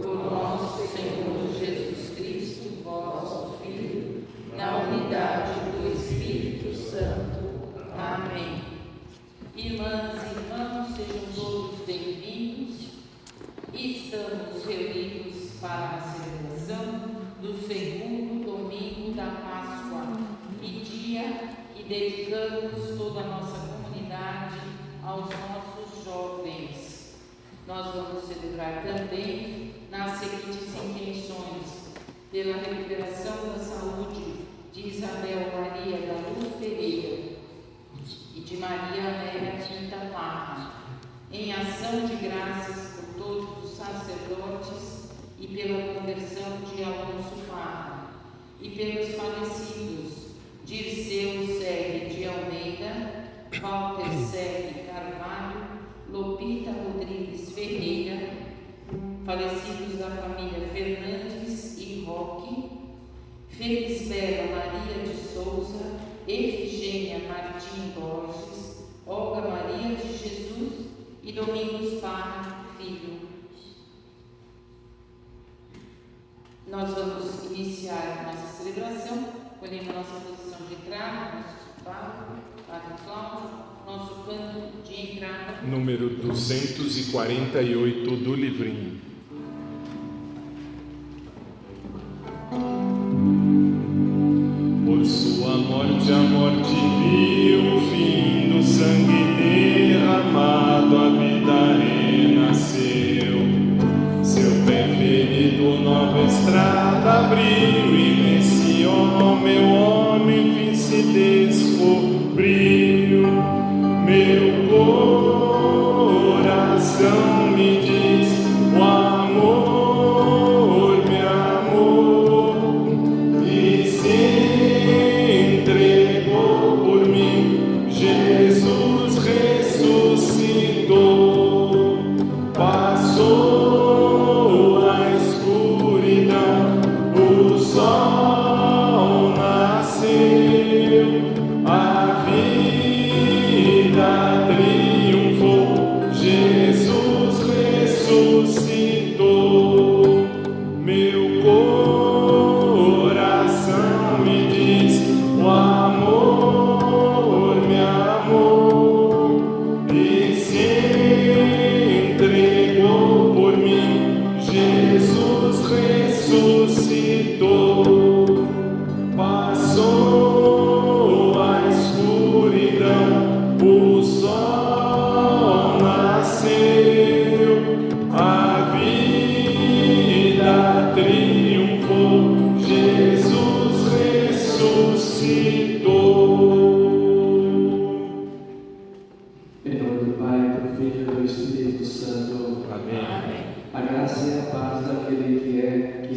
por nosso Senhor Jesus Cristo, vosso Filho, na unidade do Espírito Santo. Amém. Irmãs e irmãos, sejam todos bem-vindos. Estamos reunidos para a celebração do segundo domingo da Páscoa e dia que dedicamos toda a nossa comunidade aos nossos jovens. Nós vamos celebrar também nas seguintes intenções: pela recuperação da saúde de Isabel Maria da Luz Pereira e de Maria Amélia Quinta Parra, em ação de graças por todos os sacerdotes e pela conversão de Alonso Parra, e pelos falecidos Dirceu Segue de Almeida, Walter Segue Carvalho, Lopita Rodrigues Ferreira, falecidos da família Fernandes e Roque, Felisbela Maria de Souza, Efigênia Martim Borges, Olga Maria de Jesus e Domingos Parra Filho. Nós vamos iniciar nossa celebração, colhendo a nossa posição de entrada, nosso Padre Cláudio, nosso canto de entrada. Número 248 do livrinho. Por sua morte, a morte viu o fim do sangue derramado, a vida renasceu. Seu pé ferido, nova estrada abriu, e nesse homem, o homem fim se descobriu. Meu coração me diz, o amor me amou e se entregou por mim. Jesus ressuscitou, passou a escuridão, o sol nasceu, a vida triunfou, Jesus ressuscitou. Meu coração me diz, o amor me amou e se entregou por mim. Jesus ressuscitou, passou a escuridão, o sol nasceu, a vida triunfou, Jesus ressuscitou. Em nome do Pai, do Filho e do Espírito Santo. Amém. A graça e a paz daquele que é e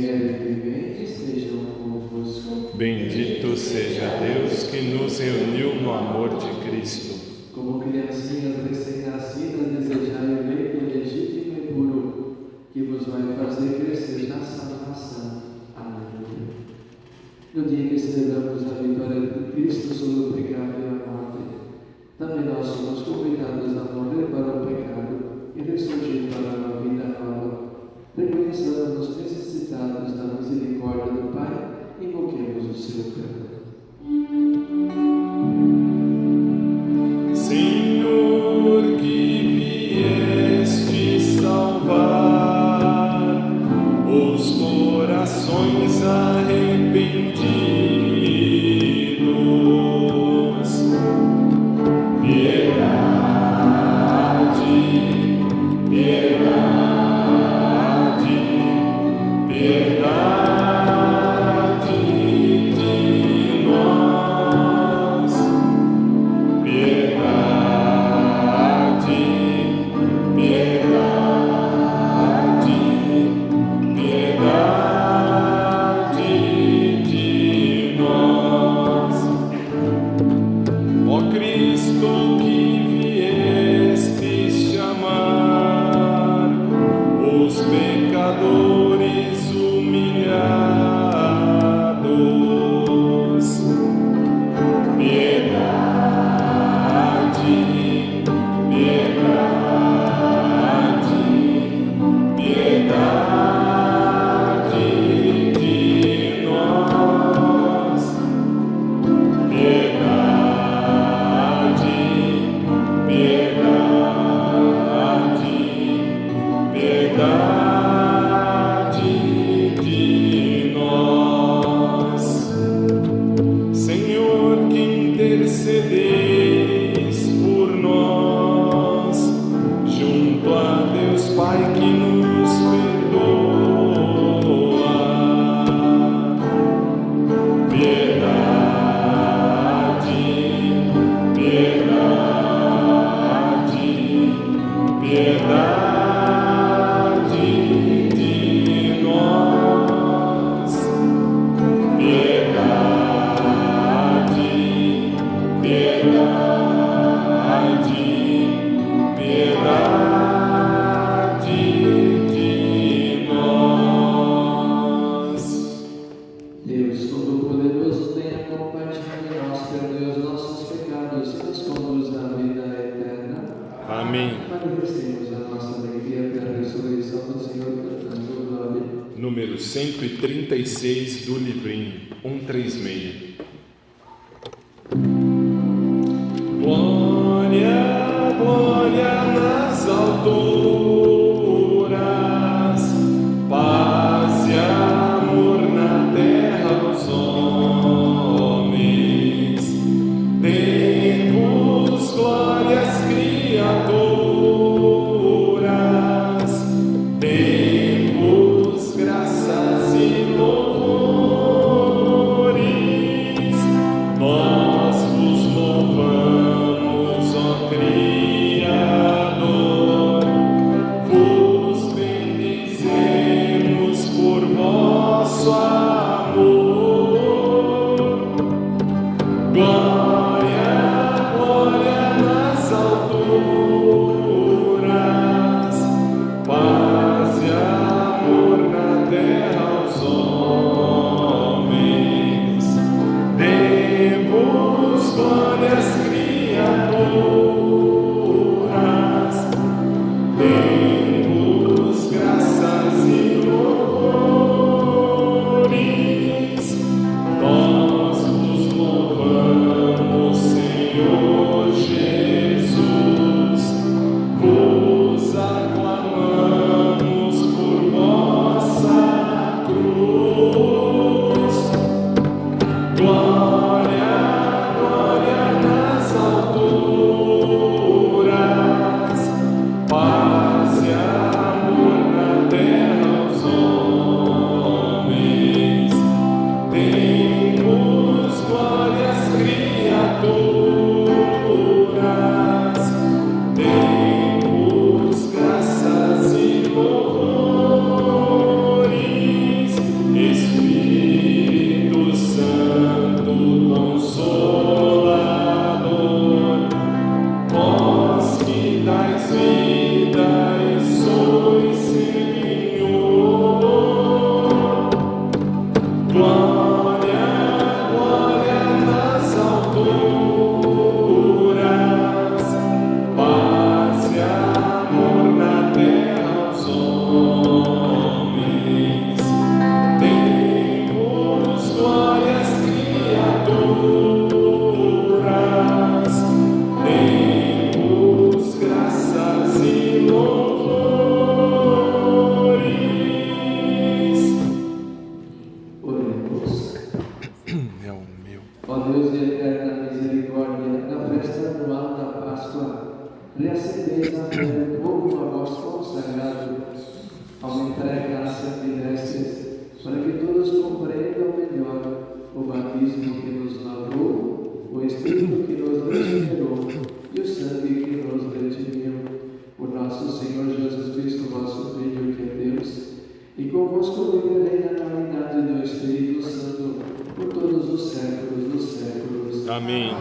vem estejam convosco. Bendito seja Deus que nos reuniu no amor de Cristo. Como criancinhas recém-nascidas, desejai o leite legítimo e puro, que vos vai fazer crescer na salvação. Aleluia. No dia que celebramos a vitória de Cristo sobre o pecado e a morte, também nós somos convidados a morrer para o pecado e ressurgir para uma vida nova. Reconheçamos necessitados da misericórdia do Pai e invoquemos o seu canto. Senhor, que vieste salvar os corações arrependidos, piedade, piedade, piedade de nós, piedade, piedade, piedade de nós. Ó Cristo, que vieste chamar os pecadores humilhados, piedade, piedade, piedade. de nós. Senhor, que intercedeis por nós, junto a Deus Pai que nos perdoa. Piedade, piedade, piedade de nós. Piedade, piedade, piedade de nós. Deus Todo-Poderoso, tenha compaixão de nós, perdoe os nossos pecados e nos conduz à vida eterna. Amém. Manifestemos a nossa alegria pela ressurreição do Senhor, cantando glória. Número 136 do livrinho 136. Glória, glória nas alturas, paz e amor na terra aos homens. Dei-vos glórias, criaturas, dei-vos graças e louvores. Nós vos louvamos, ó Criador, vos bendizemos por vosso amor. Glória, glória nas alturas, paz e amor na terra aos homens. Dei-vos glórias, criaturas, dei-vos graças e louvores. Nós vos louvamos, Senhor Jesus, vos aclamamos por vossa cruz. Glória, glória nas alturas, paz e amor na terra aos homens. Dei-vos glórias, criaturas, dei-vos graças e louvores. Espírito Santo Consolador, vós que dais vida e sois Senhor. Glória, glória nas alturas, paz e amor na terra aos homens. Dei-vos glórias, criaturas, dei-vos graças e louvores. Oremos. É o meu. Ó Deus de eterna misericórdia, na festa anual da Páscoa, reacendeis na fé do povo a vós consagrado, ao entrar graça que destes, para que todos compreendam melhor o batismo que nos lavou, o Espírito que nos regenerou e o sangue que nos redimiu. Por nosso Senhor Jesus Cristo, vosso Filho, que é Deus, e convosco viverei na unidade do Espírito Santo, por todos os séculos dos séculos. Amém.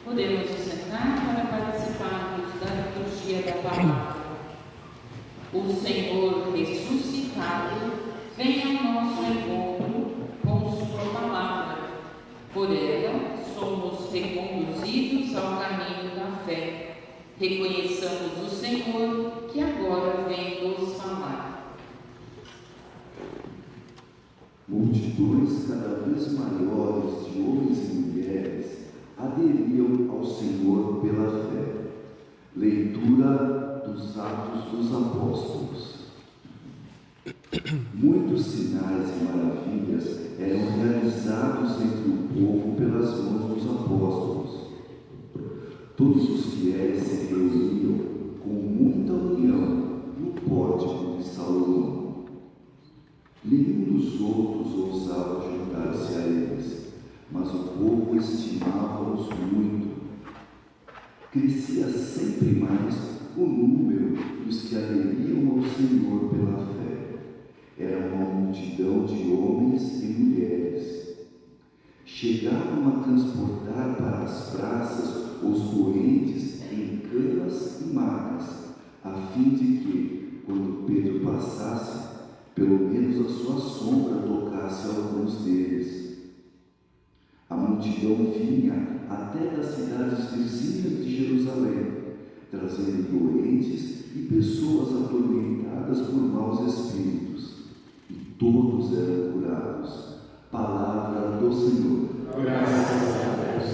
Podemos nos sentar para participarmos da liturgia da palavra. O Senhor ressuscitado vem ao nosso encontro com sua palavra. Por ela, somos reconduzidos ao caminho da fé. Reconheçamos o Senhor que agora vem nos falar. Multidões cada vez maiores de homens e mulheres aderiam ao Senhor pela fé. Leitura dos Atos dos Apóstolos. Muitos sinais e maravilhas eram realizados entre o povo pelas mãos dos apóstolos. Todos os fiéis se reuniam com muita união no pórtico de Salomão. Nenhum dos outros ousava juntar-se a eles, mas o povo estimava-os muito. Crescia sempre mais o número dos que aderiam ao Senhor pela fé. Era uma multidão de homens e mulheres. Chegavam a transportar para as praças os doentes em camas e macas, a fim de que, quando Pedro passasse, pelo menos a sua sombra tocasse alguns deles. A multidão vinha até das cidades vizinhas de Jerusalém, trazendo doentes e pessoas atormentadas por maus espíritos, e todos eram curados. Palavra do Senhor. Graças a Deus.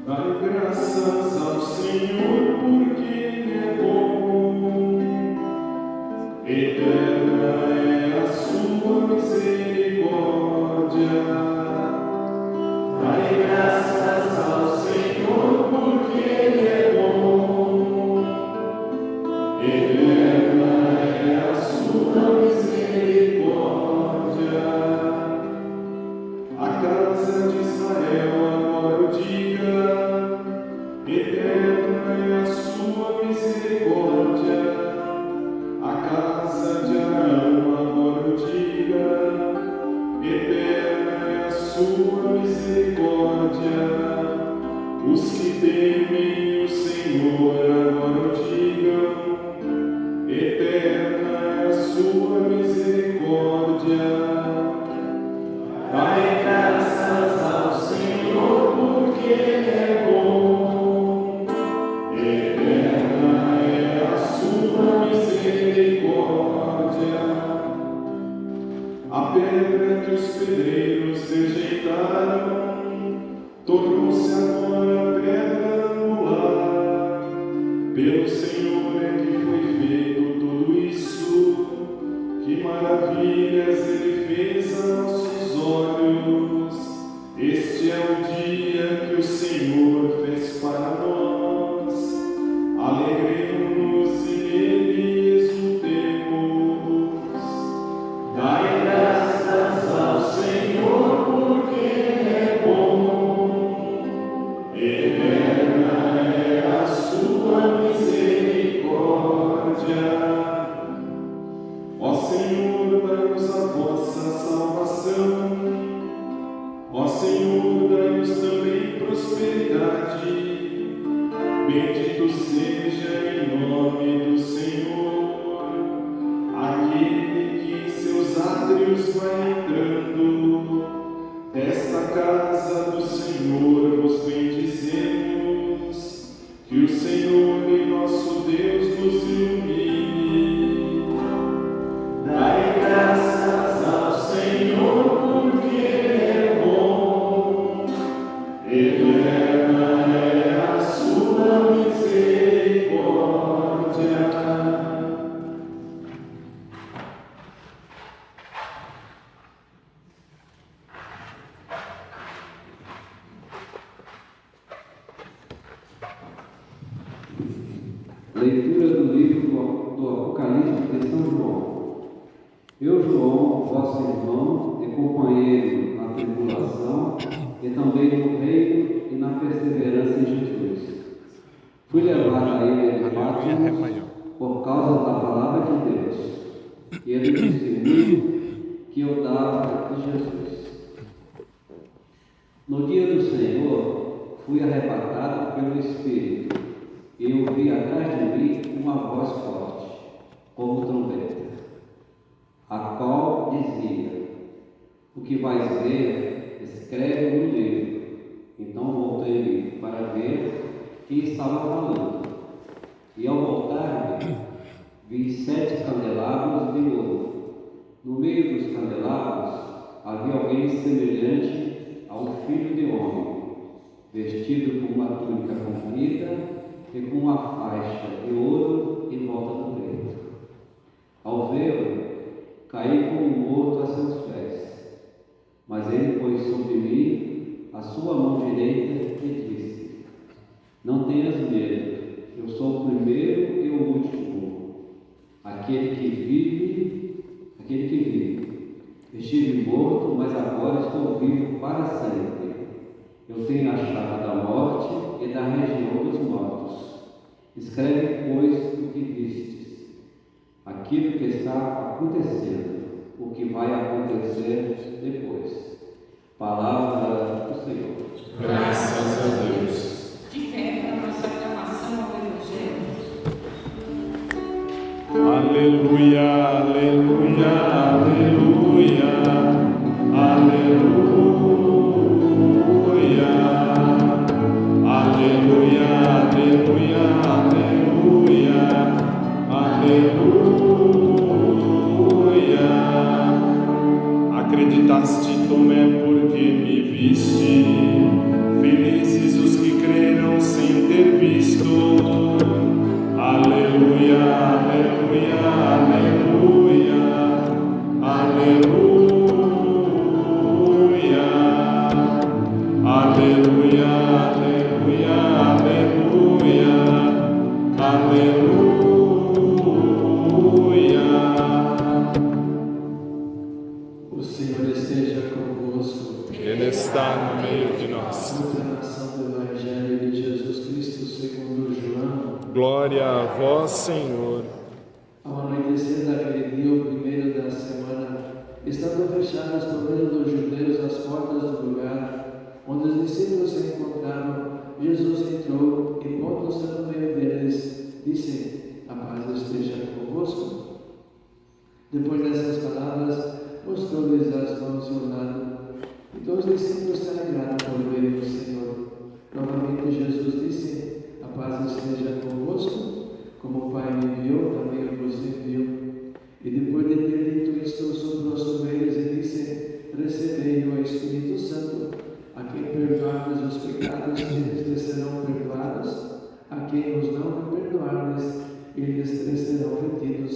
Dai graças ao Senhor, porque Ele é bom. Eterna é a sua misericórdia. Dai graças ao Senhor, porque Ele é bom. Eterna é a sua misericórdia. A casa de Israel agora o diga. Eterna é a sua misericórdia. A casa de Arão agora o diga. Eterna é a sua misericórdia. Os que temem o Senhor agora o digam. Eterna é a sua misericórdia. Dai graças ao Senhor, porque Ele é bom. Eterna é a sua misericórdia. A pedra que os pedreiros rejeitaram tornou-se agora pedra angular. Pelo Senhor é que foi feito tudo isso. Que maravilhas Ele fez a nossos olhos. Este é o dia que o Senhor fez para nós. Alegremos-nos e nele exultemos. Dai graças ao Senhor, porque Ele é bom. Eterna é a sua misericórdia. Ó Senhor, dai-nos a vossa salvação. Ó Senhor, dai-nos também prosperidade. Bendito seja em nome do Senhor, aquele que em seus átrios vai entrando. Desta casa do Senhor vos bendizemos. Que o Senhor e nosso Deus nos ilumine. Dai graças ao Senhor, porque Ele é bom. Eterna é a sua misericórdia. Leitura do livro do Apocalipse de São João. Eu, João, vosso irmão e companheiro na tribulação e também no reino e na perseverança em Jesus. Fui levado a ele em Patmos por causa da palavra de Deus e ele disse que eu dava de Jesus. No dia do Senhor, fui arrebatado pelo Espírito e ouvi atrás de mim uma voz forte, como trombeta, a qual dizia: o que vais ver, escreve no livro. Então voltei para ver quem estava falando, e ao voltar-me, vi 7 candelabros de ouro, No meio dos candelabros havia alguém semelhante ao Filho de Homem, vestido com uma túnica comprida e com uma faixa de ouro em volta do peito. Ao vê-lo, caí como morto a seus pés. Mas ele pôs sobre mim a sua mão direita e disse: Não tenhas medo, eu sou o primeiro e o último, aquele que vive. Estive morto, mas agora estou vivo para sempre. Eu tenho a chave da morte e da região dos mortos. Escreve, pois, o que vistes, aquilo que está acontecendo, o que vai acontecer depois. Palavra do Senhor. Graças a Deus. De pé para nossa aclamação ao Evangelho. Aleluia, aleluia, aleluia, aleluia, aleluia, aleluia, aleluia, aleluia. Acreditaste, Tomé, porque me viste. Felizes os que creram sem ter visto. Aleluia, aleluia, aleluia, aleluia, aleluia, aleluia, aleluia, aleluia. O Senhor esteja convosco. Ele está no meio de nós. Proclamação do Evangelho de Jesus Cristo segundo João. Glória a vós, Senhor. Ao anoitecer daquele dia, o primeiro da semana, estando fechadas por meio dos judeus as portas do lugar onde os discípulos se encontravam, Jesus entrou e, pondo-se no meio deles, disse: A paz esteja convosco. Depois dessas palavras, mostrou-lhes as mãos e o lado. Então os discípulos se alegraram por ver o Senhor. Novamente Jesus disse: A paz esteja convosco. Como o Pai me enviou, também eu vos envio. E depois de ter dito isto, soprou sobre eles e disse: Recebei o Espírito Santo. A quem perdoardes os pecados, eles lhes serão perdoados. A quem os não perdoardes, eles lhes serão retidos.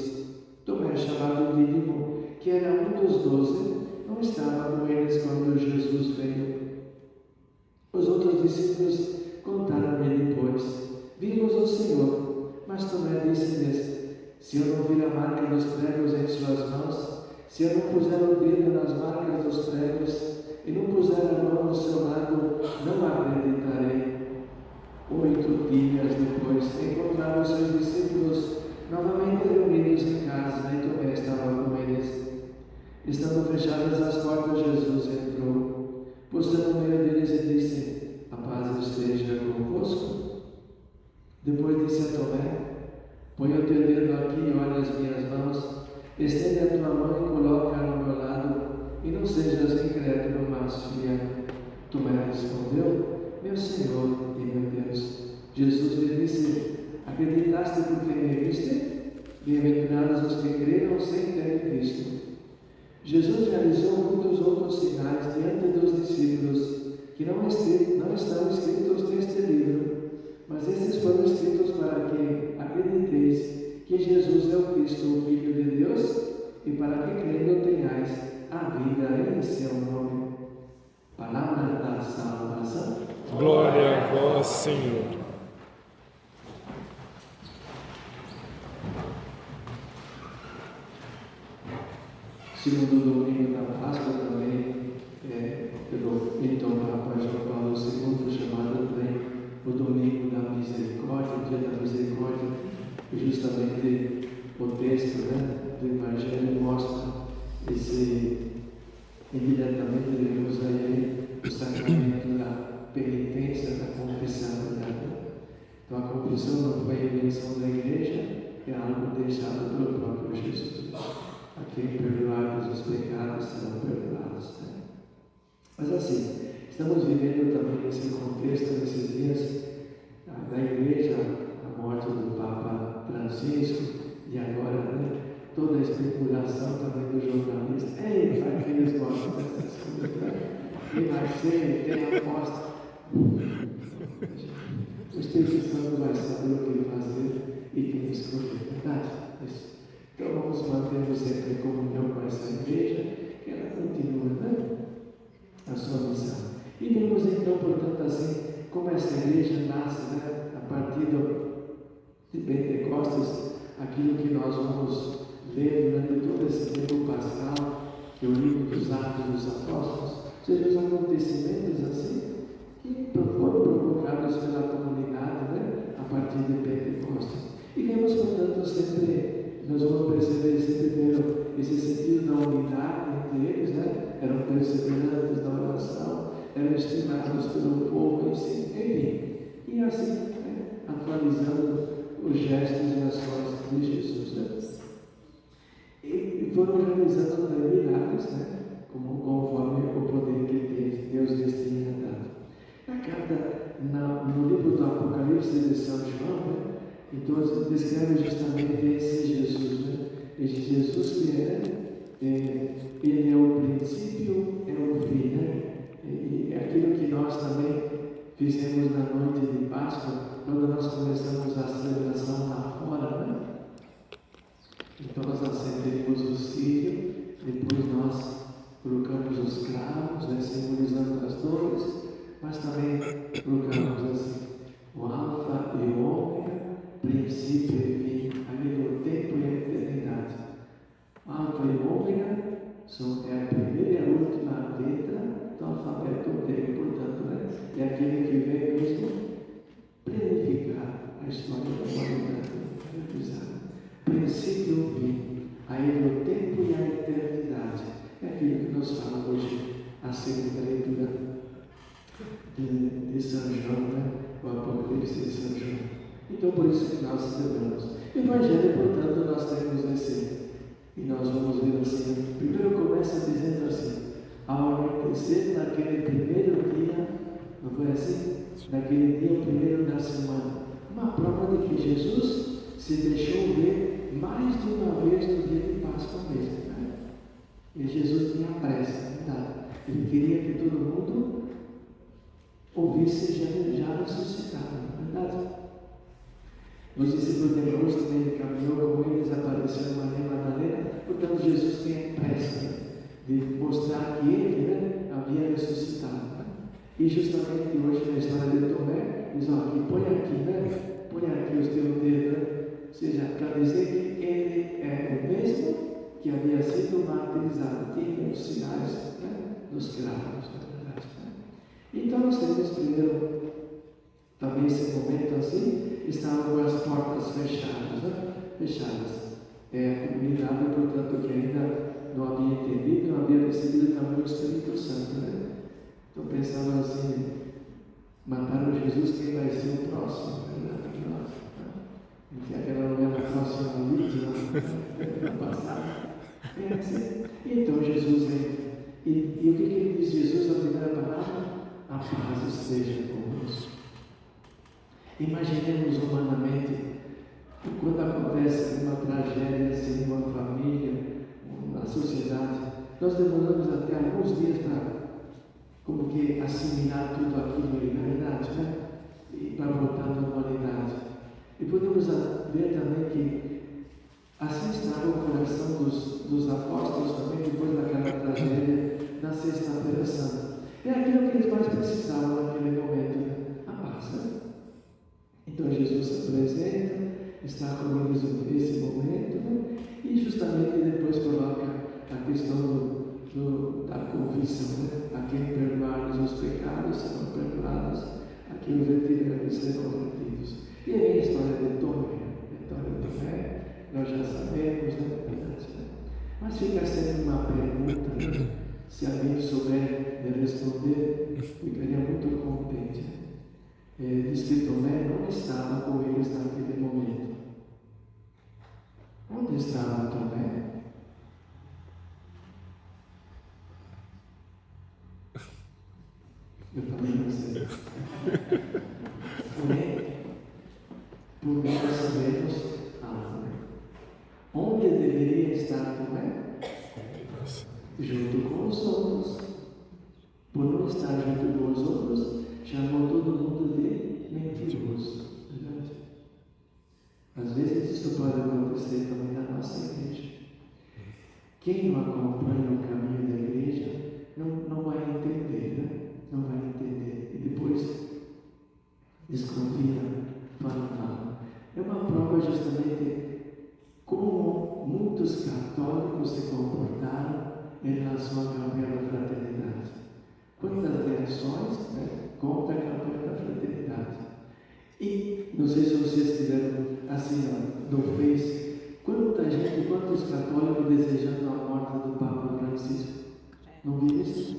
Tomé, chamado Dídimo, que era um dos 12, não estava com eles quando Jesus veio. Os outros discípulos contaram-lhe depois: Vimos o Senhor. Mas Tomé disse-lhes: Se eu não vir a marca dos pregos em suas mãos, se eu não puser o dedo nas marcas dos pregos e não puser a mão no seu lado, não acreditarei. 8 dias depois, encontraram seus discípulos novamente reunidos em casa, e Tomé estava com eles. Estando fechadas as portas, Jesus entrou, pôs-se no meio deles e disse: A paz esteja convosco. Depois disse a Tomé: Põe o teu dedo aqui e olha as minhas mãos, estende a tua mão e coloca no meu lado, e não sejas incrédulo, mas fiel. Tomé respondeu: Meu Senhor e meu Deus. Jesus lhe disse: Acreditaste porque me viste? Bem-aventurados os que creram sem terem visto. Jesus realizou muitos outros sinais diante dos discípulos que não estão escritos neste livro, mas esses foram escritos para que acrediteis que Jesus é o Cristo, o Filho de Deus, e para que crendo tenhais a vida em seu nome. Palavra da salvação. Glória a vós, Senhor. Segundo domingo da Páscoa também, pelo então Papa João Paulo II, chamado também o domingo da misericórdia, o dia da misericórdia, e justamente o texto do Evangelho mostra indiretamente devemos a ele o sacramento da penitência, da confissão. Então a confissão não foi invenção da igreja, é algo deixado pelo próprio Jesus. A quem perdoarmos os pecados serão perdoados. Mas assim, estamos vivendo também esse contexto, nesses dias da igreja, a morte do Papa Francisco, e agora toda a especulação também do jornalista. Ei, vai que eles gostam dessas coisas, né? E vai ser, tem aposta. O Espírito Santo vai saber o que fazer e quem escolher, verdade? Então vamos manter sempre em comunhão com essa igreja, que ela continua, né? A sua missão. E vemos então, portanto, assim, como essa igreja nasce, né? A partir de Pentecostes, aquilo que nós vamos ler durante todo esse tempo pascal, que é o livro dos Atos dos Apóstolos, sejam os acontecimentos assim, que foram provocados pela comunidade, né? A partir de Pentecostes. E vemos, portanto, sempre, nós vamos perceber sempre primeiro esse sentido da unidade entre eles, né? Eram perseverantes da oração, eram estimados pelo povo, enfim. E assim, né? Atualizando os gestos e ações de Jesus, né? E foram realizando milagres, né? Conforme o poder que Deus lhes tinha dado. Na carta, no livro do Apocalipse de São João, né? Então descreve justamente esse Jesus, né? Esse Jesus que ele é o princípio, é o fim, né? E aquilo que nós também fizemos na noite de Páscoa, quando nós começamos a celebração lá fora, né? Então nós acendemos o círio, depois nós colocamos os cravos, né? Simbolizando as dores, mas também colocamos assim, o alfa e o ômega, princípio e fim, ali do tempo e a eternidade. O alfa e o ômega é a primeira e a última letra do alfabeto grego, portanto, né? É aquele que vem mesmo planificar a história da humanidade. Princípio e fim, aí do tempo e a eternidade. É aquilo que nos fala hoje a segunda leitura de São João, né? O Apocalipse de São João. Então, por isso que nós celebramos. O Evangelho, portanto, nós temos esse. E nós vamos ver assim. Primeiro começa dizendo assim: ao anoitecer naquele primeiro dia, não foi assim? Naquele dia, o primeiro da semana. Uma prova de que Jesus se deixou ver mais de uma vez no dia de Páscoa mesmo. Né? E Jesus tinha pressa, verdade? Ele queria que todo mundo ouvisse já ressuscitado, verdade? Os discípulos de Emaús também ele caminhou com eles, apareceu Maria Madalena, portanto Jesus tinha pressa de mostrar que ele, né, havia ressuscitado. Né? E justamente hoje na história de Tomé, diz, aqui, põe aqui, né? Põe aqui os teus dedos, né? Ou seja, para dizer que ele é o mesmo que havia sido martirizado, tinha os sinais, né, dos cravos, na verdade. Né? Então nós temos primeiro também esse momento assim, estavam com as portas fechadas, né? Fechadas. A comunidade, portanto, que ainda não havia entendido, não havia recebido também o Espírito Santo, né? Então pensavam assim, mataram Jesus, quem vai ser o próximo? Verdade, nós. Porque aquela não era a próxima vítima, na passada. É assim. Então Jesus entra. E o que ele diz Jesus na primeira palavra? A paz esteja convosco. Imaginemos humanamente, quando acontece uma tragédia assim, numa família, na sociedade, nós demoramos até alguns dias para como que assimilar tudo aquilo em realidade, né? E para voltar à normalidade. E podemos ver também que assim estava o coração dos apóstolos também depois daquela tragédia da Sexta-feira Santa. É aquilo que eles mais precisavam naquele momento, né? A paz, né? Então Jesus se apresenta, está com eles nesse momento, né? E justamente depois coloca a questão da confissão, né? A quem perdoarmos os pecados serão perdoados, a quem os retirar serão retidos. E aí a história de Tomé. A história de Tomé, nós já sabemos, né? Mas fica sempre uma pergunta, né? Se alguém souber de responder, ficaria muito contente. Diz que Tomé não estava com eles naquele momento. Onde estava Tomé? Eu também não sei. Por nós sabemos onde deveria estar como é? Junto com os outros. Por não estar junto com os outros, chamou todo mundo de mentiroso. Verdade? Às vezes isso pode acontecer também na nossa igreja. Quem não acompanha o caminho da igreja não vai entender, né? Não vai entender. E depois desconfia, fala mal. É uma prova justamente como muitos católicos se comportaram em relação à campanha da fraternidade. Quantas reações, né, contra a campanha da fraternidade. E não sei se vocês tiveram assim no Face, quantos católicos desejando a morte do Papa Francisco? Não vi isso?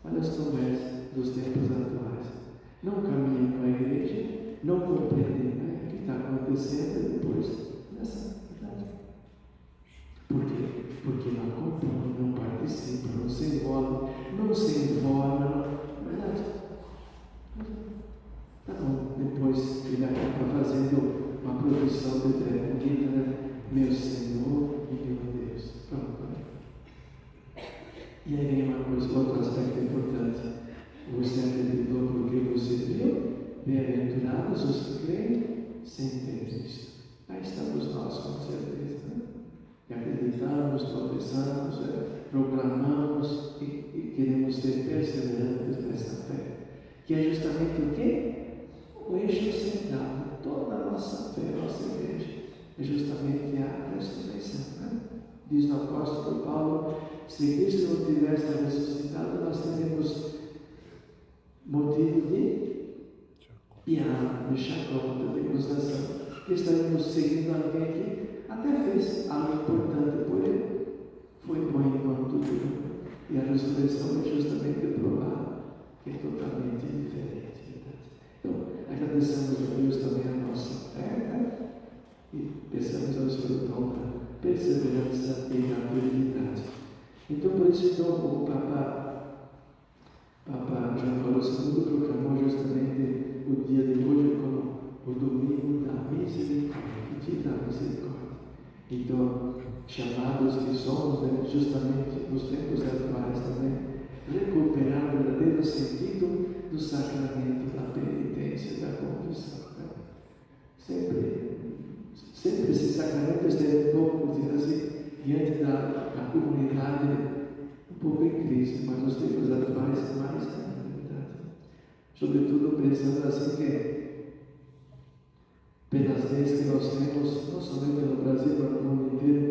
Olha as conversas dos tempos atuais. Não caminham com a igreja, não compreendem, né, o que está acontecendo depois nessa verdade. Por quê? Porque não acompanham, não participam, não se envolvem, não se informam. Verdade? Tá bom, depois ele acaba fazendo uma profissão de fé bonita, né? Meu Senhor e meu Deus. Pronto. E aí vem uma coisa, outro aspecto importante. Você acreditou porque você viu? Bem-aventurados os que creem sem ter visto. Aí estamos nós, com certeza, né? E acreditamos, tropeçamos, proclamamos e queremos ser perseverantes nessa fé. Que é justamente o quê? O eixo central de toda a nossa fé, a nossa igreja. É justamente a ressurreição, né? Diz o apóstolo Paulo, se Cristo não tivesse ressuscitado, nós teríamos motivo de piada, de chacota, de acusação. Que estaremos seguindo alguém que até fez algo importante por ele. Foi bom enquanto tudo. E a ressurreição é justamente provar que é totalmente diferente. Então, agradecemos a Deus também a nossa fé, né? E peçamos ao Senhor dom da perseverança e da fidelidade. Então, por isso, então, o Papa João Paulo II proclamou justamente o dia de hoje como o domingo da misericórdia, o dia da misericórdia. Então, chamados que somos, né, justamente nos tempos atuais também, recuperar o verdadeiro sentido do sacramento da penitência e da confissão. Né? Sempre esse sacramento esteve, vamos dizer assim, diante da comunidade um pouco em crise, mas nos tempos atuais mais ainda, verdade. Sobretudo pensando assim que, pelas leis que nós temos, não somente no Brasil, mas no mundo inteiro,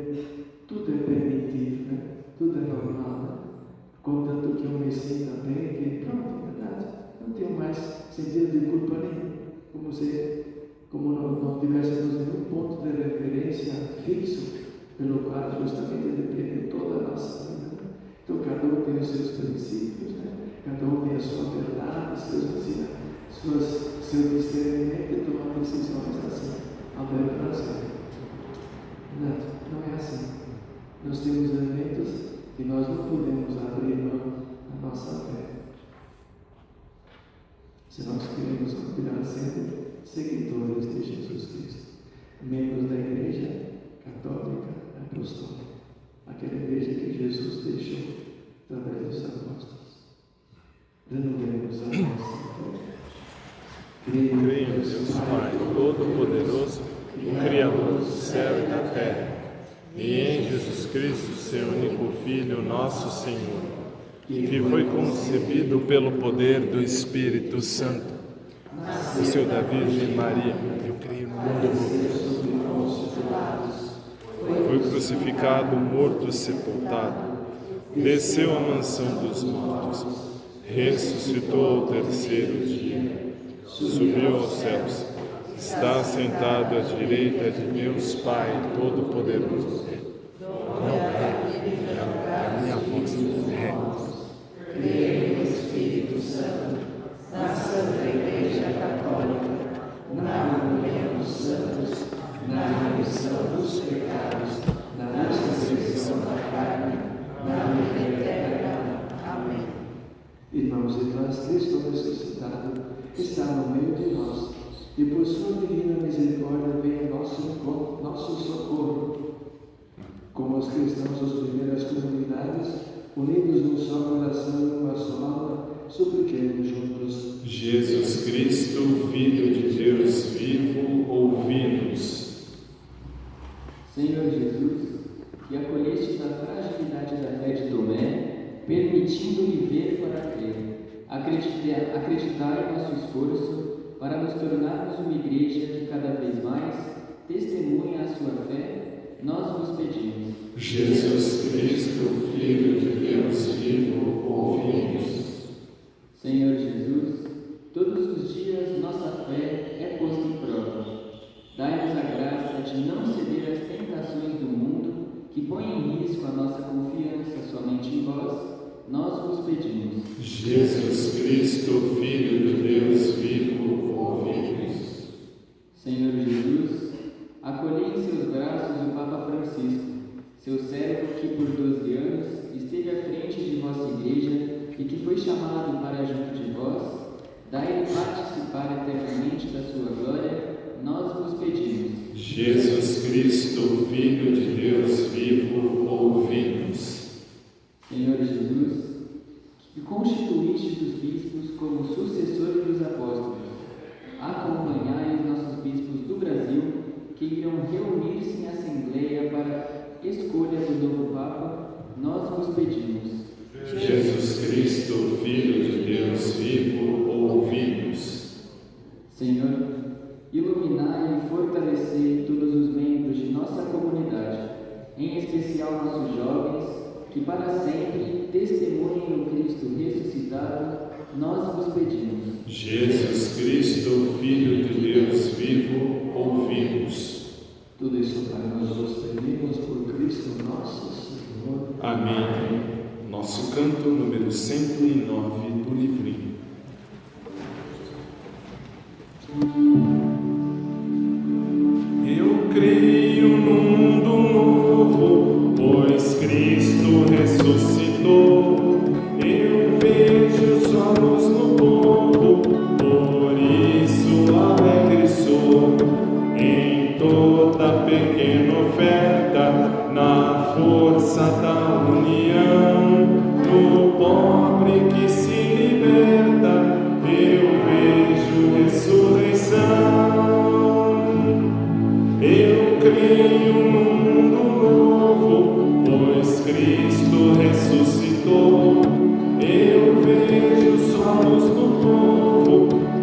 tudo é permitido, né? Tudo é normal, né? Contanto que eu me sinta bem, que pronto, verdade, não tenho mais sentido de culpa nenhum, como não tivéssemos nenhum ponto de referência fixo, pelo qual justamente depende toda a nossa vida. Né? Então, cada um tem os seus princípios, né? Cada um tem a sua verdade, seu discernimento e tomar decisões assim, ao bel prazer. Não é assim. Nós temos elementos que nós não podemos abrir mão da nossa fé. Se nós queremos continuar sendo seguidores de Jesus Cristo, membros da Igreja Católica Apostólica, aquela igreja que Jesus deixou através dos apóstolos. Renovemos a nossa fé. Creio em Deus Pai Todo-Poderoso, Criador do céu e da terra, e em Jesus Cristo, seu único Filho, nosso Senhor, que foi concebido pelo poder do Espírito Santo, nasceu da Virgem Maria, eu creio no mundo novo, foi crucificado, morto, sepultado, desceu à mansão dos mortos, ressuscitou ao terceiro dia, subiu aos céus, está sentado à direita de Deus Pai Todo-Poderoso. Não é a minha voz, Creio no Espírito Santo, na Santa Igreja Católica, na comunhão dos santos, na remissão dos pecados, na ressurreição da carne, na vida eterna. Amém. Irmãos e irmãs, Cristo ressuscitado está no meio de nós. e por sua divina misericórdia venha nosso socorro. Como os cristãos das primeiras comunidades, unidos num só coração e uma só alma, supliquemos juntos. Jesus Cristo, Filho de Deus vivo, ouvi-nos. Senhor Jesus, que acolheste na fragilidade da fé de Tomé, permitindo-lhe ver para crer, acreditai em nosso esforço para nos tornarmos uma igreja que cada vez mais testemunha a sua fé, nós vos pedimos. Jesus Cristo, Filho de Deus vivo, ouvi-nos. Senhor Jesus, todos os dias nossa fé é posta em prova. Dai-nos a graça de não ceder às tentações do mundo que põem em risco a nossa confiança somente em vós, nós vos pedimos. Jesus Cristo, Filho de Deus vivo, ouvi-nos. Senhor Jesus, acolhei em seus braços o Papa Francisco, seu servo que por 12 anos esteve à frente de vossa igreja e que foi chamado para junto de vós, dai-lhe participar eternamente da sua glória, nós vos pedimos. Jesus Cristo, Filho de Deus vivo, ouvi-nos. Senhor Jesus, que constituíste os bispos como sucessores dos apóstolos, acompanhai os nossos bispos do Brasil, que irão reunir-se em assembleia para escolha do novo Papa, nós vos pedimos. Jesus Cristo, Filho de Deus vivo, ouvi-nos. Senhor, iluminai e fortalecei todos os membros de nossa comunidade, em especial nossos jovens, que para sempre testemunhem o Cristo ressuscitado, nós vos pedimos. Jesus Cristo, Filho de Deus vivo, ouvi-nos. Tudo isso para nós vos pedimos por Cristo nosso Senhor. Amém. Nosso canto número 109 do livrinho. Eu creio num mundo novo, pois Cristo ressuscitou. Eu vejo só luz no povo, por isso alegre sou. Em toda pequena oferta, na força da união, no pobre que se liberta, eu vejo ressurreição. Eu creio num mundo novo, pois Cristo ressuscitou. Eu vejo só luz no povo,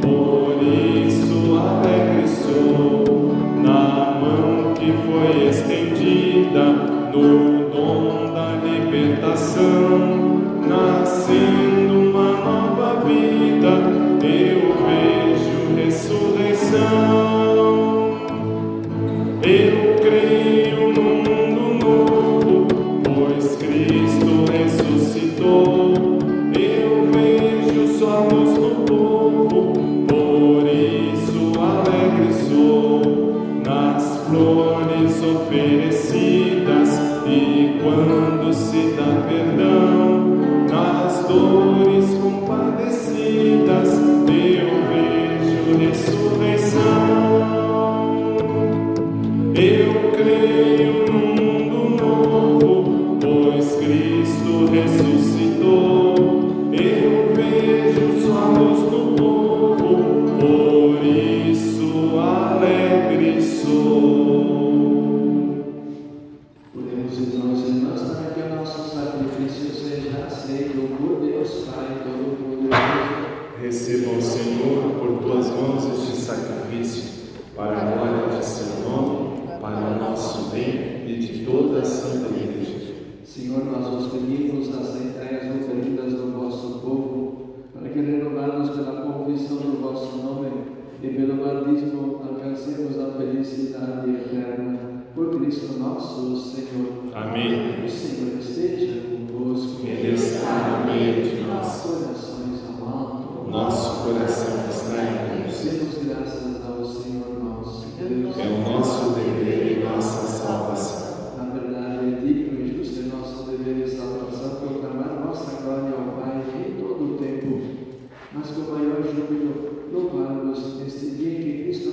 por isso alegre sou. Na mão que foi estendida, no dom da libertação, nascendo uma nova vida, eu vejo ressurreição. Eu creio num mundo novo, pois Cristo ressuscitou. Eu vejo só luz no povo, por isso alegre sou. Nas flores oferecidas e quando se dá perdão, nas dores compadecidas, eu vejo ressurreição. Eu creio num mundo novo, pois Cristo ressuscitou. Eu vejo sua luz no povo, por isso alegre sou. Podemos irmãos e irmãs para que o nosso sacrifício seja aceito por Deus Pai Todo-Poderoso. Receba o Senhor por tuas mãos este sacrifício, para a glória de seu nome, para o nosso bem e de toda a Santa Igreja. Senhor, nós vos pedimos aceitai as oferendas do vosso povo, para que, renovados pela confissão do vosso nome e pelo batismo, alcancemos a felicidade eterna. Por Cristo nosso Senhor. Amém. O Senhor esteja convosco. Ele está no meio de nós. Corações ao alto. Nosso coração está em Deus. Demos graças ao Senhor nosso Deus. É o nosso dever e nossa salvação. Na verdade, é digno e justo é nosso dever e salvação proclamar vossa glória ao Pai em todo o tempo. Mas com maior júbilo, louvamos neste dia em que Cristo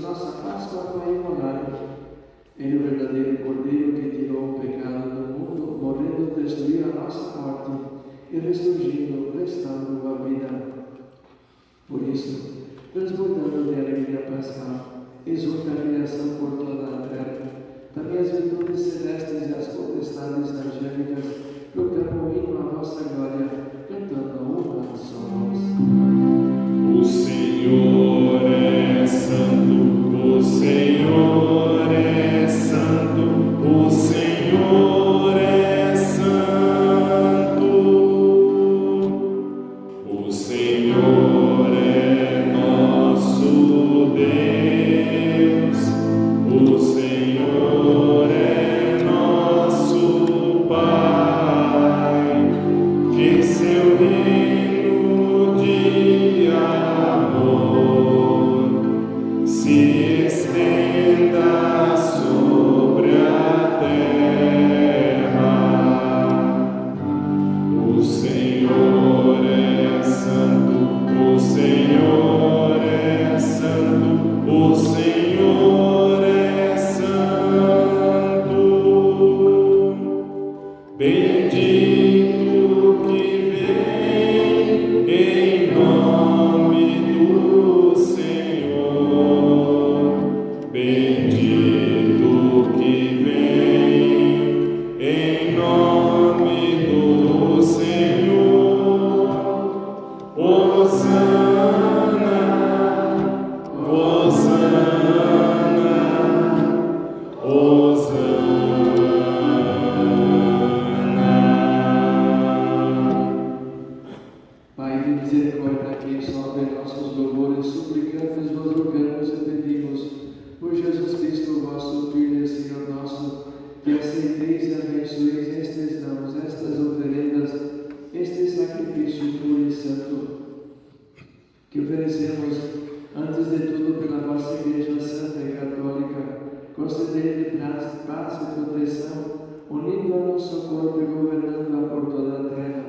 e ressurgindo, restaurando a vida. Por isso, transbordando de alegria pascal, exulta a criação por toda a terra. Também as virtudes celestes e as potestades angélicas proclamam o hino à vossa glória, cantando uma só voz. O Senhor é santo, o Senhor é santo, o Senhor é santo. O Senhor é nosso Deus, o Senhor é nosso Pai, que seu reino de amor se estenda sobre a terra. O Senhor é santo, o Senhor é santo, o Senhor é santo. Bendito que vem em nome do Senhor. Bendito que vem em nome do Senhor. Hosana, Hosana, Hosana. Pai de misericórdia, que sobe nossos louvores, suplicamos, vos rogamos e pedimos, por Jesus Cristo, vosso Filho e Senhor nosso, que aceiteis e abençoeis estes dons, estas oferendas, este sacrifício puro e santo, que oferecemos, antes de tudo, pela vossa Igreja Santa e Católica. Concedei-lhe paz e proteção, unindo-a no nosso corpo e governando-a por toda a terra,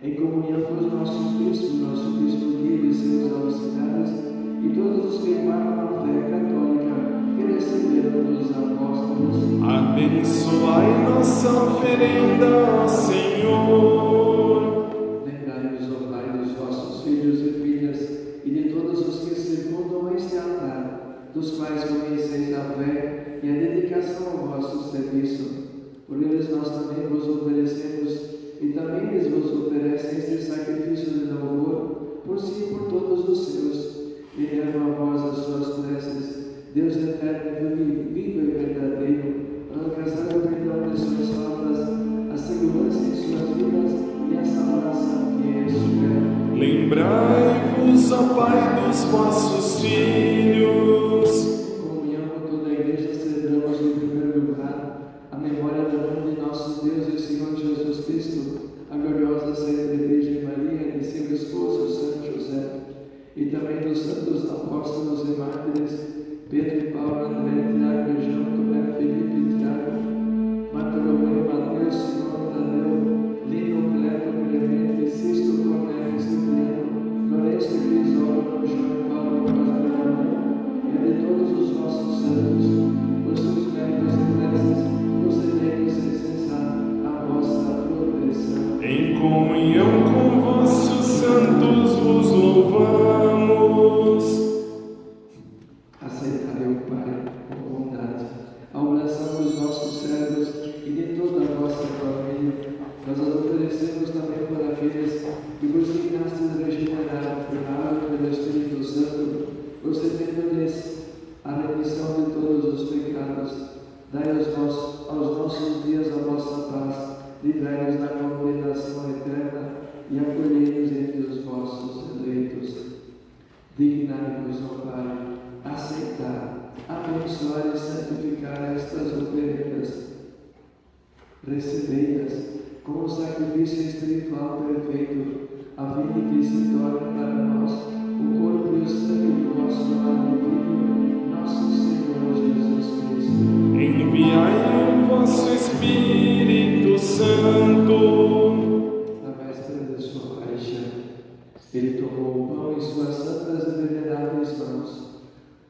em comunhão com os nossos bispos, nosso bispo Guido e seus auxiliares, e todos os que guardam a fé católica que receberam dos apóstolos. Abençoai nossa oferenda, ó Senhor. Lembrai-vos, ó Pai, dos vossos filhos e filhas, e de todos os que circundam este altar, dos quais conheceis a fé e a dedicação ao vosso serviço. Por eles nós também vos oferecemos, e também eles vos oferecem este sacrifício de louvor, por si e por todos os seus, e levam a vós as suas preces, Deus eterno, vivo e verdadeiro, para alcançar o perdão de suas faltas, a segurança em suas vidas e a salvação que espera. Lembrai-vos, ó Pai, dos vossos filhos. Em comunhão com toda a Igreja, celebramos em primeiro lugar a memória da mãe de nosso Deus e Senhor Jesus Cristo, a gloriosa Santa Virgem Maria e seu esposo São José, e também dos santos apóstolos e mártires, Pedro e Paulo, André, Tiago e João, Tomé, Felipe e Tiago, Bartolomeu, Mateus, Simão, Tadeu, Lino, Cleto, Clemente, Sisto, Cornélio, Cipriano, Lourenço, Crisólogo, João e Paulo, Cosme e Damião, e a de todos os vossos santos, por seus méritos e preces, concedei-nos sem cessar a vossa proteção. Em comunhão com vossos santos vos louvamos. Aceitai, ó Pai, com bondade, a oração dos vossos servos e de toda a vossa família. Nós as oferecemos também por aqueles que vos dignastes regenerar pela água e pelo Espírito Santo, concedendo-lhes a remissão de todos os pecados. Dai aos nossos dias a vossa paz, livrai-nos da condenação eterna e acolhei-nos entre os vossos eleitos. Dignai-vos, ó Pai, aceitar, abençoar e santificar estas oferendas. Recebei-as como sacrifício espiritual perfeito, a fim de que se torne para nós o corpo e o sangue do vosso amado Filho, nosso Senhor Jesus Cristo. Enviai o vosso Espírito Santo. Na véspera de sua paixão, ele tomou o pão em suas santas e veneráveis mãos.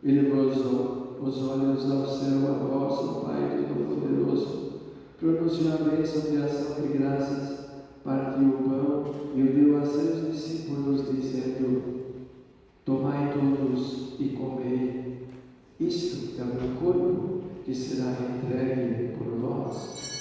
Ele gozou os olhos ao céu, a vós, ó Pai Todo-Poderoso, pronunciou a bênção de ação de graças, partiu o pão e o deu a seus discípulos, dizendo: Tomai todos e comei. Isto é o meu corpo, que será entregue por vós.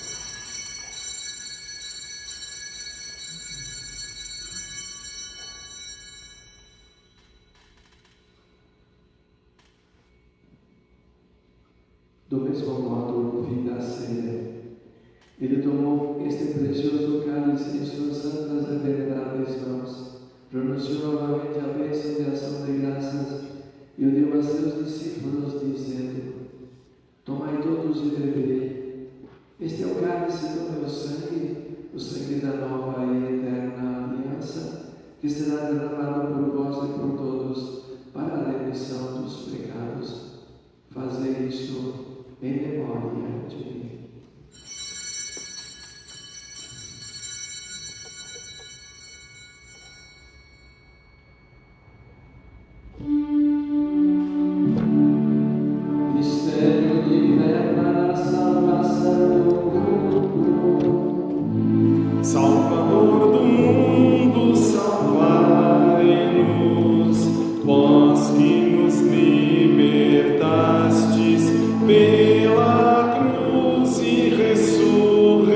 Do mesmo modo, no fim da ceia, ele tomou este precioso cálice em suas santas e veneráveis mãos, pronunciou novamente a bênção de ação de graças e o deu a seus discípulos, dizendo: Tomai todos e bebei. Este é o cálice do meu sangue, o sangue da nova e eterna aliança, que será derramado por vós e por todos para a remissão dos pecados. Fazei isto em memória de mim. Mistério de fé para a salvação do mundo. Salvador do mundo, salvai-nos, vós que nos libertastes pela cruz e ressurreição.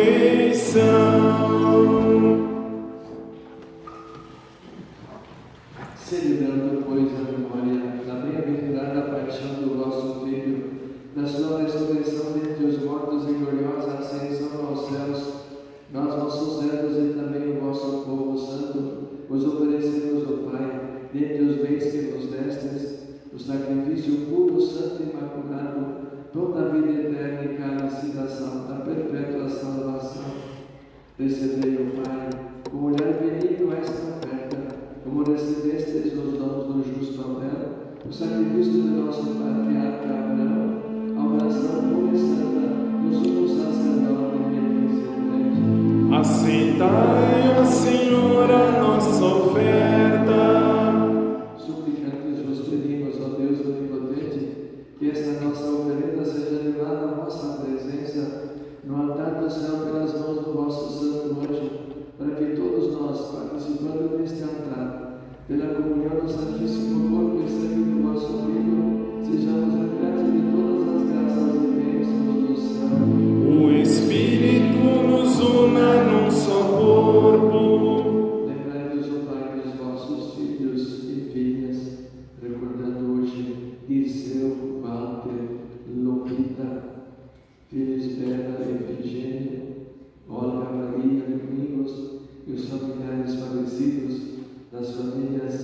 Celebrando, pois, a memória da bem-aventurada paixão do vosso Filho, da sua ressurreição dentre os mortos e gloriosa ascensão aos céus, nós, vossos servos e também o vosso povo santo, vos oferecemos, ó Pai, dentre os bens que nos destes, o sacrifício puro, santo e imaculado, toda a vida eterna e cálice da perpétua salvação. Recebei, ó Pai, com olhar benigno esta oferta, como recebestes os dons do justo Abel, o sacrifício do nosso patriarca Abraão, a oração pura e santa do sumo sacerdote Melquisedeque. Aceitai, ó Senhor, a nossa oferta. Suplicantes vos pedimos, ó Deus onipotente, que esta nossa oferenda seja levada à vossa presença no altar do céu pelas mãos do vosso santo anjo, para que todos nós, participando deste altar, pela comunhão do Santíssimo Corpo e Sangue do vosso Filho, sejamos repletos de todas as graças e bênçãos do céu. O Espírito nos una num só corpo. Lembrai-vos, ó Pai, dos vossos filhos e filhas, recordando hoje Dirceu, Walter, Lupita, filhos Bela e Efigênia, Olga, Maria, Domingos e os familiares falecidos das famílias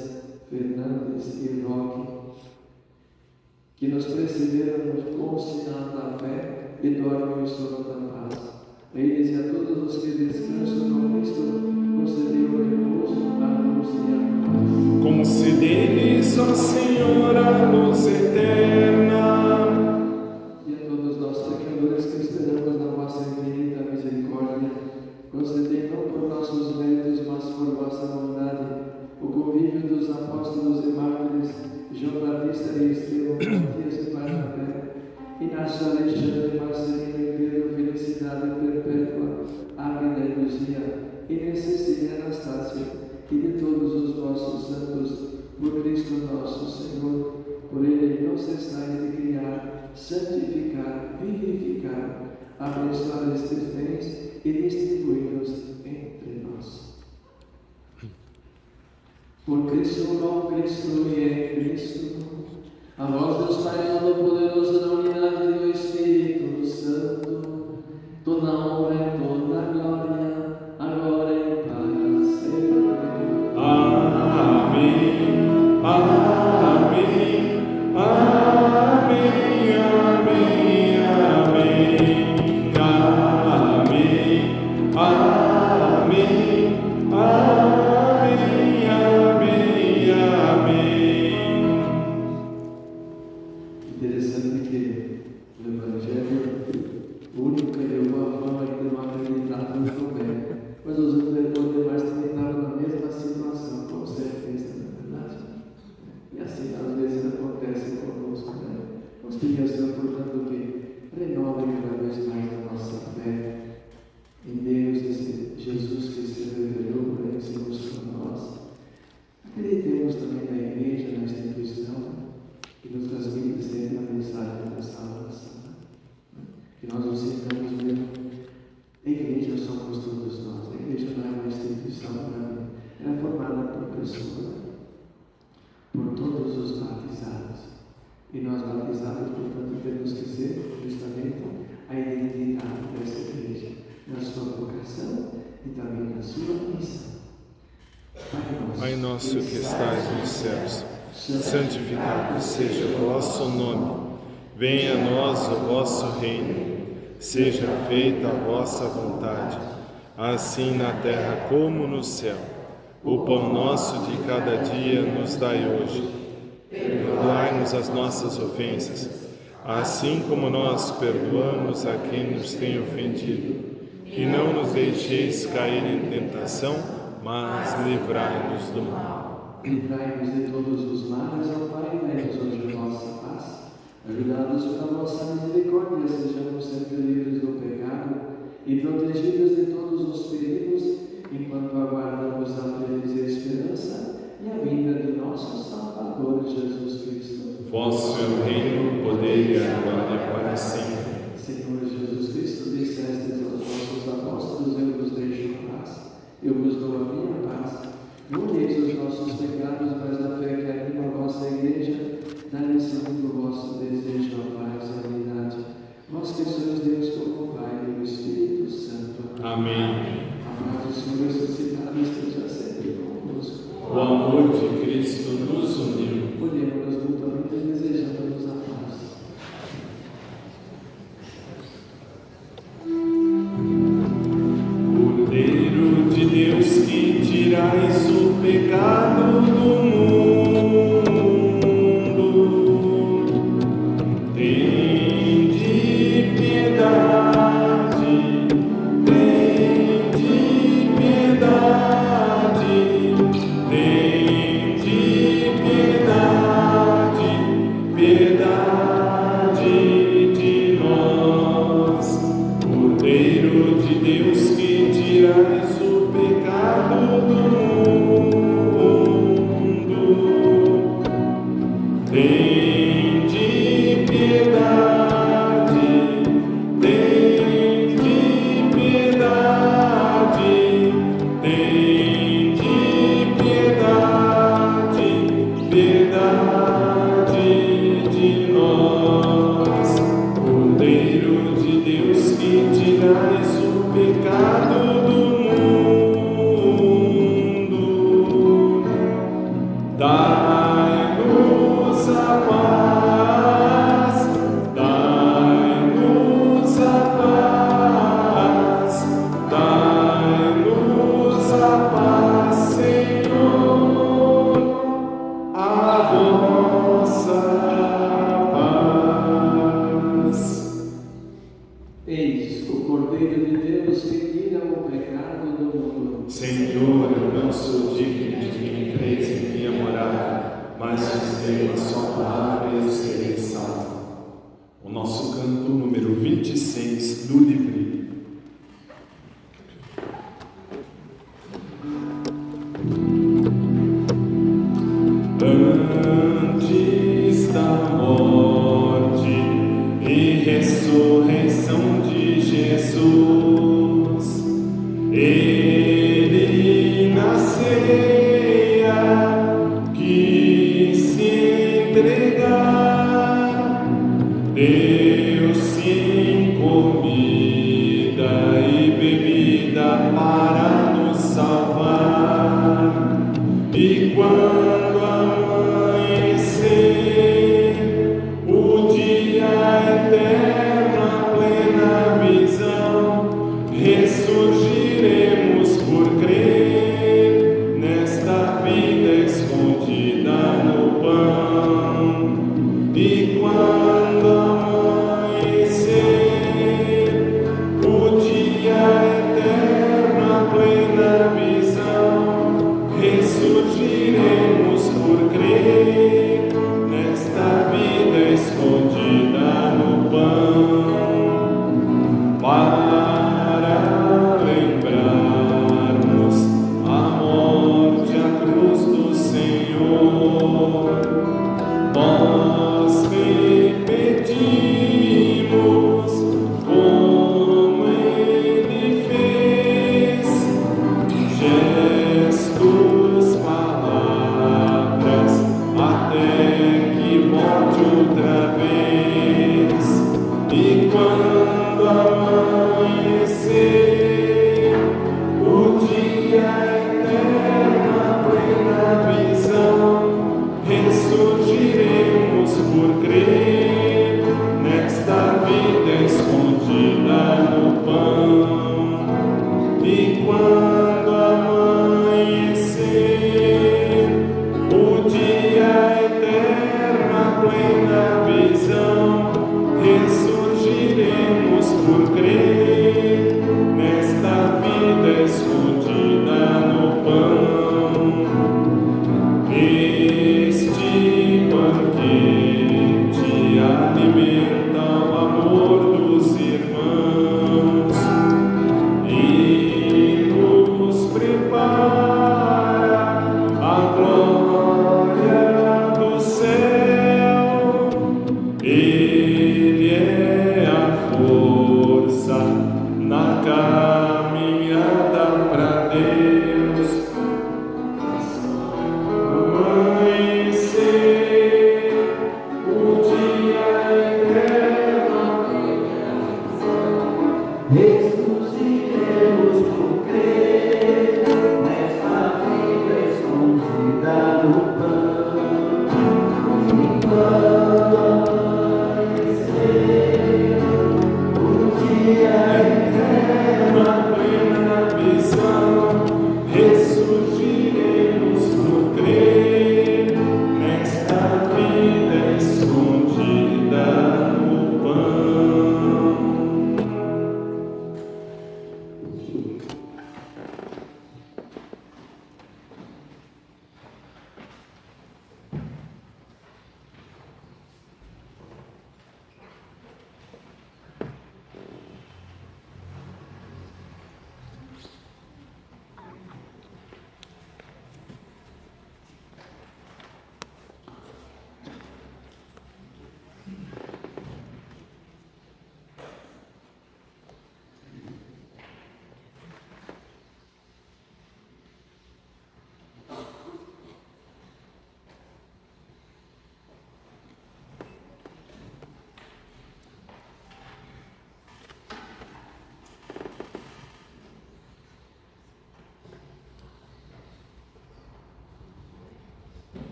Fernandes e Roque, que nos precederam com o sinal da fé e dormem o sono da paz. A eles e a todos os que descansam no Cristo, concedei o repouso, a luz e a paz. Concedei-lhes, ó Senhor, a luz eterna. E a todos nós, pecadores que esperamos na vossa infinita misericórdia, concedei não por nossos méritos, mas por vossa bondade, o convívio dos apóstolos e mártires, João Batista e Estevão, Matias e Barnabé, Inácio, Alexandre, Marcelino e Pedro, felicidade perpétua, Águeda e Luzia, Inês, Cecília, Anastácia, e de todos os vossos santos, por Cristo nosso Senhor. Por ele não cessais de criar, santificar, vivificar, abençoar estes bens e distribuí-los entre nós. Por Cristo, com Cristo e em Cristo, a vós, Deus Pai Todo-Poderoso, na unidade do Espírito Santo, toda honra e toda glória, agora e para sempre. Amém. Amém. Amém. Amém. Amém. Amém. Amém. Interessante que no Evangelho, o único que levou a fama e que não acreditava no Acreditemos também na igreja, na instituição, que nos transmite sempre a mensagem da salvação. Que nós nos sintamos mesmo. A igreja somos todos nós. A igreja não é uma instituição para mim. Ela é formada por pessoas, por todos os batizados. E nós batizados, portanto, temos que ser justamente a identidade dessa igreja, na sua vocação e também na sua missão. Pai nosso que estais nos céus, santificado seja o vosso nome. Venha a nós o vosso reino. Seja feita a vossa vontade, assim na terra como no céu. O pão nosso de cada dia nos dai hoje. Perdoai-nos as nossas ofensas, assim como nós perdoamos a quem nos tem ofendido. E não nos deixeis cair em tentação, mas livrai-nos do mal. Livrai-nos de todos os males, ó Pai, e dai-nos hoje a vossa paz. Ajudados pela vossa misericórdia, sejamos sempre livres do pecado e protegidos de todos os perigos, enquanto aguardamos a feliz esperança e a vinda de nosso Salvador Jesus Cristo. Vosso é o reino, o poder e a glória para sempre. Senhor Jesus Cristo, disseste aos vossos apóstolos: eu vos deixo a paz, eu vos dou a minha paz. Não olheis os nossos pecados, mas a fé que anima a vossa igreja, dai-lhe segundo o vosso desejo a paz e a unidade. Vós que sois Deus como o Pai e o Espírito Santo. Amém. A paz do Senhor ressuscitado esteja sempre convosco. O amor de Cristo nos uniu. Olhemos mutuamente desejando-nos a paz. Cordeiro de Deus que tirais o pecado do mundo, tende piedade, tende piedade, tende piedade, piedade de nós. Cordeiro de Deus que tirais o pecado do mundo, tende piedade, tende piedade, tende piedade, piedade de nós. Cordeiro de Deus que tirais o pecado do mundo, dai-nos a paz, dai-nos a paz, dai-nos a paz, Senhor, a vossa paz. Eis o Cordeiro de Deus que tira o pecado do mundo. Senhor, eu não sou digno de que entreis em minha morada, mas dizei uma só palavra e eu serei salvo. O nosso canto número 26 do livro. Antes da morte e ressurreição de Jesus, Ele na ceia quis se entregar, deu-se em comida e bebida para nos salvar. E quando amanhecer o dia eterno, a plena visão, ressurgiremos por crer nesta vida escondida no pão. E quando amanhecer o dia eterno, a plena visão, ressurgiremos por crer nesta vida escondida no pão, para lembrarmos a morte, a cruz do Senhor.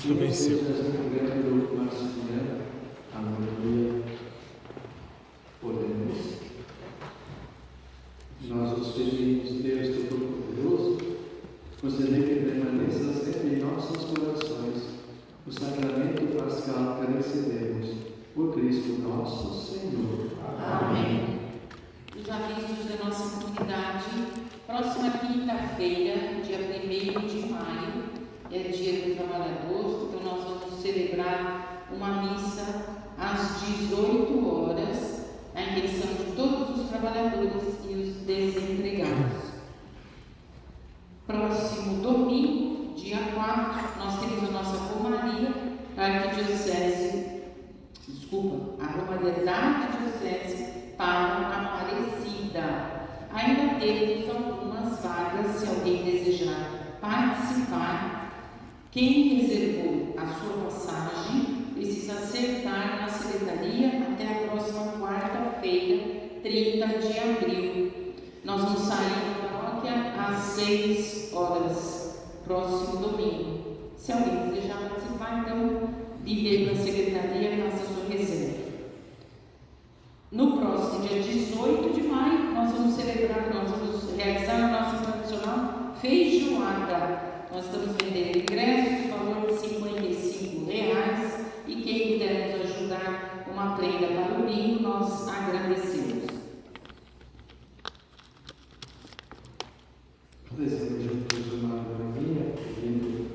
Cristo venceu. Aleluia. Podemos. Nós os pedimos, Deus Todo-Poderoso, conceder que permaneça sempre em nossos corações o sacramento pascal que recebemos por Cristo nosso Senhor. Amém. Os avisos da nossa comunidade. Próxima quinta-feira, dia 1º de maio, é dia do trabalhador, então nós vamos celebrar uma missa às 18 horas, a intenção de todos os trabalhadores e os desempregados. Próximo domingo, dia 4, nós temos a nossa Romaria, a Arquidiocese, a Romaria da Arquidiocese para Aparecida. Ainda temos algumas vagas, se alguém desejar participar. Quem reservou a sua passagem precisa acertar na secretaria até a próxima quarta-feira, 30 de abril. Nós vamos sair da paróquia às 6 horas, próximo domingo. Se alguém desejar participar, então ligue para a secretaria e faça a sua reserva. No próximo dia 18 de maio, nós vamos realizar a nossa tradicional feijoada. Nós estamos vendendo ingressos, valor de R$55. E quem puder nos ajudar com uma prenda para o bingo, nós agradecemos. Rezemos juntos uma harmonia, pedindo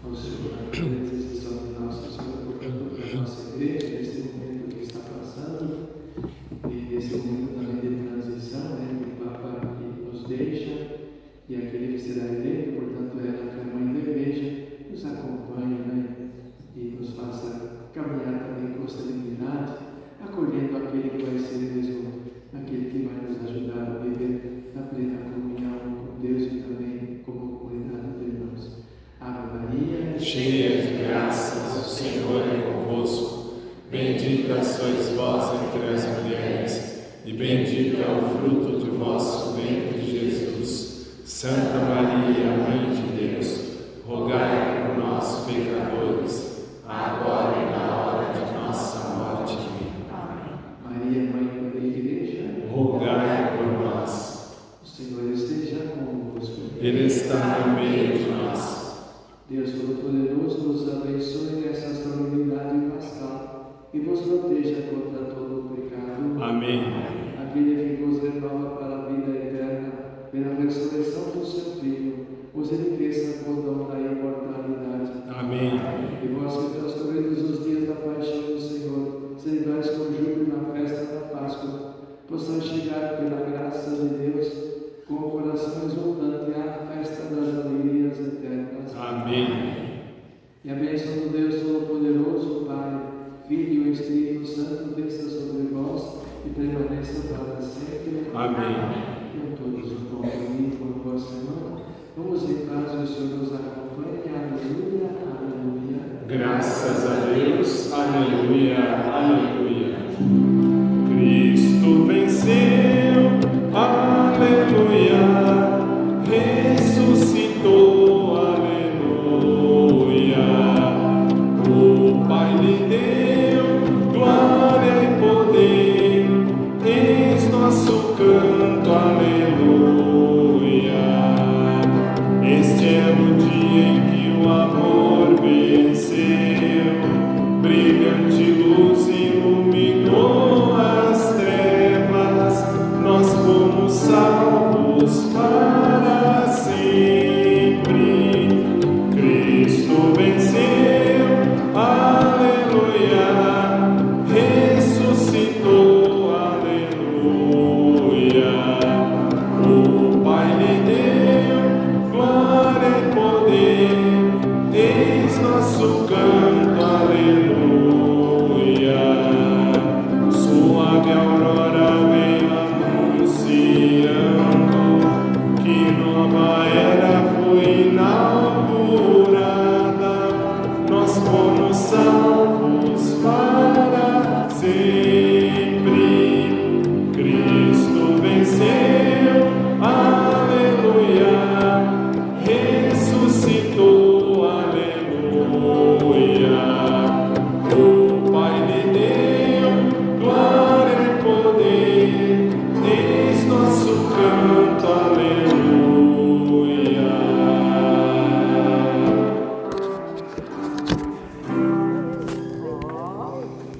ao Senhor a intercessão de nosso Senhor, portanto, para a nossa igreja, nesse momento que está passando, e esse momento também de transição, entre o Papa que nos deixa e aquele que será eleito, portanto, ela que é a mãe da igreja, nos acompanhe, e nos faça caminhar também com serenidade, acolhendo aquele que vai ser mesmo, aquele que vai nos ajudar a viver na plena comunhão com Deus e também como comunidade de irmãos. Ave Maria, Cheia de graças, o Senhor é convosco. Bendita sois vós entre as mulheres, e bendito é o fruto do vosso ventre, Jesus. Santa Maria, Mãe de Deus, rogai por nós, pecadores, agora e na hora de nossa morte. Amém. Maria, Mãe da Igreja, Rogai por nós. o Senhor esteja convosco. Ele está no meio de nós. Deus Todo-Poderoso nos abençoe nessa solenidade pascal e vos proteja contra todo o pecado. Amém. Aquele que vos renova para a vida eterna, pela ressurreição do seu Filho, vos enriqueça com o dom da imortalidade. Amém. E vós que transcorridos os dias da paixão do Senhor, celebrais com júbilo na festa da Páscoa, possais chegar pela graça de Deus com o coração exultante à festa das alegrias eternas. Amém. E a bênção do Deus Todo-Poderoso, Pai, Filho e Espírito Santo, desça sobre vós e permaneça para sempre. Amém. Com todos um bom domingo, uma boa semana. Vamos em paz, o Senhor nos acompanhe. Aleluia, aleluia. Graças a Deus. Aleluia, aleluia. Cristo venceu. Aleluia. Ressuscitou. Aleluia. O Pai lhe deu glória e poder. Eis nosso canto. Aleluia. Este é o dia em que o amor venceu, brilhante luz iluminou as trevas, nós fomos salvos para sempre. Cristo venceu, aleluia, ressuscitou, aleluia. O Pai lhe deu glória e poder, eis nosso canto.